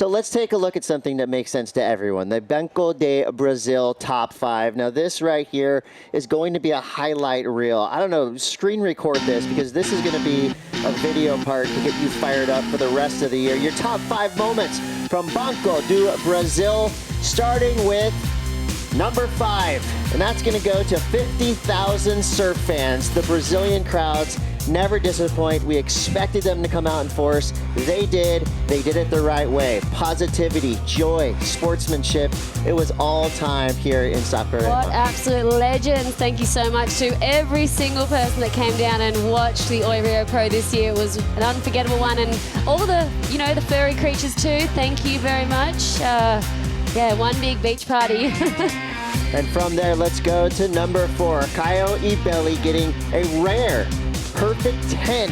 So let's take a look at something that makes sense to everyone. The Banco de Brazil top 5. Now this right here is going to be a highlight reel. I don't know, screen record this because this is going to be a video part to get you fired up for the rest of the year. Your top 5 moments from Banco do Brazil, starting with number 5. And that's going to go to 50,000 surf fans. The Brazilian crowds never disappoint. We expected them to come out in force. They did. They did it the right way. Positivity, joy, sportsmanship. It was all time here in Saquarema. What absolute legends. Thank you so much to every single person that came down and watched the Oi Rio Pro this year. It was an unforgettable one. And all the, the furry creatures too. Thank you very much. Yeah, one big beach party. And from there, let's go to number 4. Caio Ibelli getting a rare perfect 10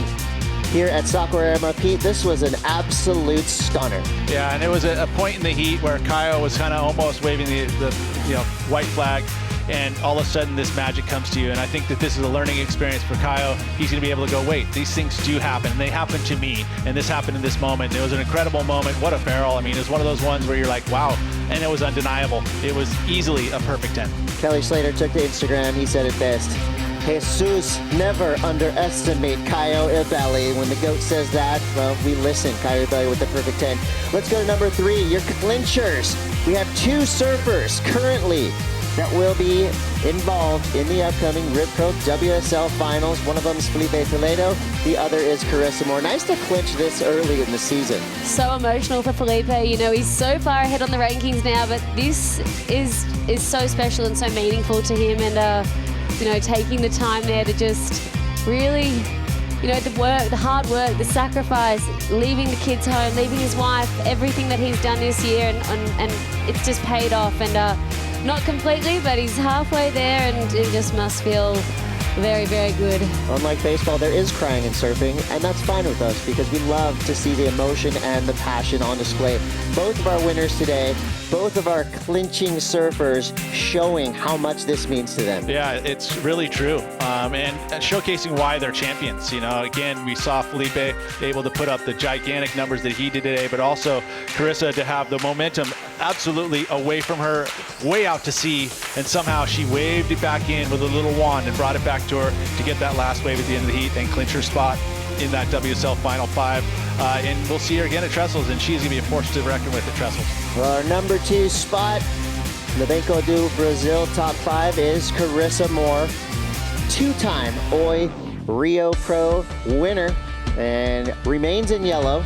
here at Saquarema. Pete, this was an absolute stunner. Yeah, and it was a point in the heat where Caio was kind of almost waving the white flag, and all of a sudden this magic comes to you. And I think that this is a learning experience for Caio. He's going to be able to go, wait, these things do happen. They happen to me, and this happened in this moment. It was an incredible moment. What a barrel. I mean, it was one of those ones where you're like, wow. And it was undeniable. It was easily a perfect 10. Kelly Slater took to Instagram. He said it best. Jesus, never underestimate Caio Ibelli. When the GOAT says that, well, we listen. Caio Ibelli with the perfect 10. Let's go to number 3, your clinchers. We have 2 surfers currently that will be involved in the upcoming Ribco WSL Finals. One of them is Filipe Toledo. The other is Carissa Moore. Nice to clinch this early in the season. So emotional for Filipe. He's so far ahead on the rankings now, but this is so special and so meaningful to him. And taking the time there to just really, the work, the hard work, the sacrifice, leaving the kids home, leaving his wife, everything that he's done this year, and it's just paid off. And not completely, but he's halfway there, and it just must feel very, very good. Unlike baseball, there is crying in surfing, and that's fine with us because we love to see the emotion and the passion on display. Both of our winners today, both of our clinching surfers showing how much this means to them. Yeah, it's really true. And showcasing why they're champions. Again, we saw Filipe able to put up the gigantic numbers that he did today, but also Carissa to have the momentum absolutely away from her, way out to sea, and somehow she waved it back in with a little wand and brought it back to her to get that last wave at the end of the heat and clinch her spot in that WSL Final 5. And we'll see her again at Trestles, and she's going to be a force to reckon with at Trestles. Well, our number 2 spot, the Banco do Brazil top 5 is Carissa Moore, 2-time Oi Rio Pro winner, and remains in yellow,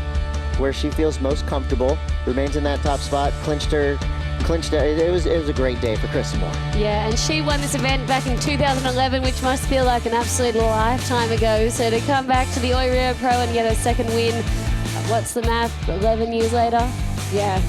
where she feels most comfortable. Remains in that top spot, clinched it. It was a great day for Carissa Moore. Yeah, and she won this event back in 2011, which must feel like an absolute lifetime ago. So to come back to the Oi Rio Pro and get a second win, what's the math, 11 years later? Yeah,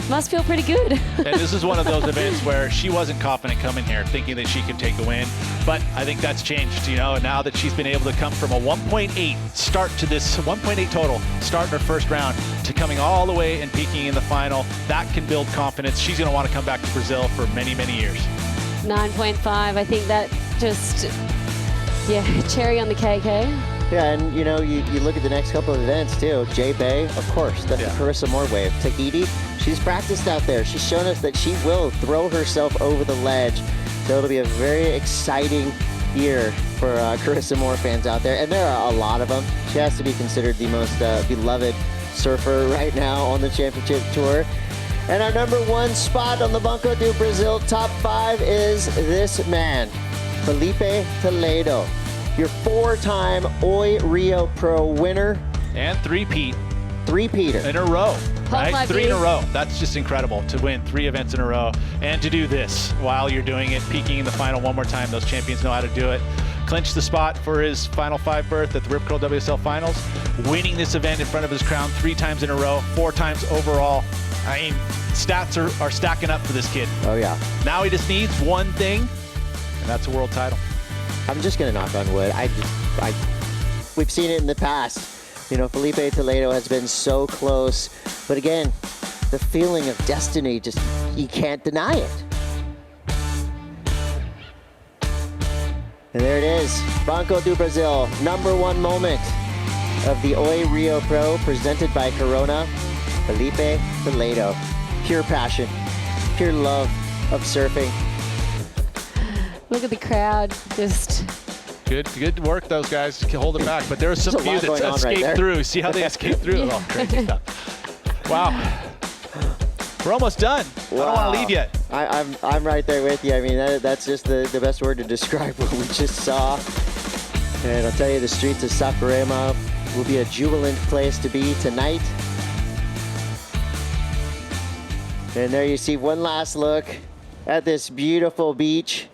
must feel pretty good. And this is one of those events where she wasn't confident coming here, thinking that she could take a win. But I think that's changed, now that she's been able to come from a 1.8 start to this 1.8 total start in her first round to coming all the way and peaking in the final. That can build confidence. She's going to want to come back to Brazil for many, many years. 9.5, I think that just, cherry on the cake, eh? Yeah, and you look at the next couple of events too. J Bay, of course, that's the Carissa Moore wave. Tahiti, she's practiced out there. She's shown us that she will throw herself over the ledge. So it'll be a very exciting year for Carissa Moore fans out there. And there are a lot of them. She has to be considered the most beloved surfer right now on the championship tour. And our number 1 spot on the Banco do Brazil top 5 is this man, Filipe Toledo. Your 4-time Oi Rio Pro winner. And three-peater. In a row. Right? 3 in a row. That's just incredible to win 3 events in a row and to do this while you're doing it, peaking in the final one more time. Those champions know how to do it. Clinched the spot for his Final 5 berth at the Ribco WSL Finals, winning this event in front of his crown 3 times in a row, 4 times overall. I mean, stats are stacking up for this kid. Oh, yeah. Now he just needs one thing, and that's a world title. I'm just going to knock on wood. We've seen it in the past. Filipe Toledo has been so close. But again, the feeling of destiny, you can't deny it. And there it is. Banco do Brazil, number 1 moment of the Oi Rio Pro, presented by Corona. Filipe Toledo. Pure passion, pure love of surfing. Look at the crowd, just Good work, those guys to hold it back. But there was some There's a few lot that going on right escaped there. through. See how they escaped through? Yeah. Oh, crazy stuff. Wow. We're almost done. I don't want to leave yet. I'm right there with you. I mean, that's just the best word to describe what we just saw. And I'll tell you, the streets of Saquarema will be a jubilant place to be tonight. And there you see one last look at this beautiful beach.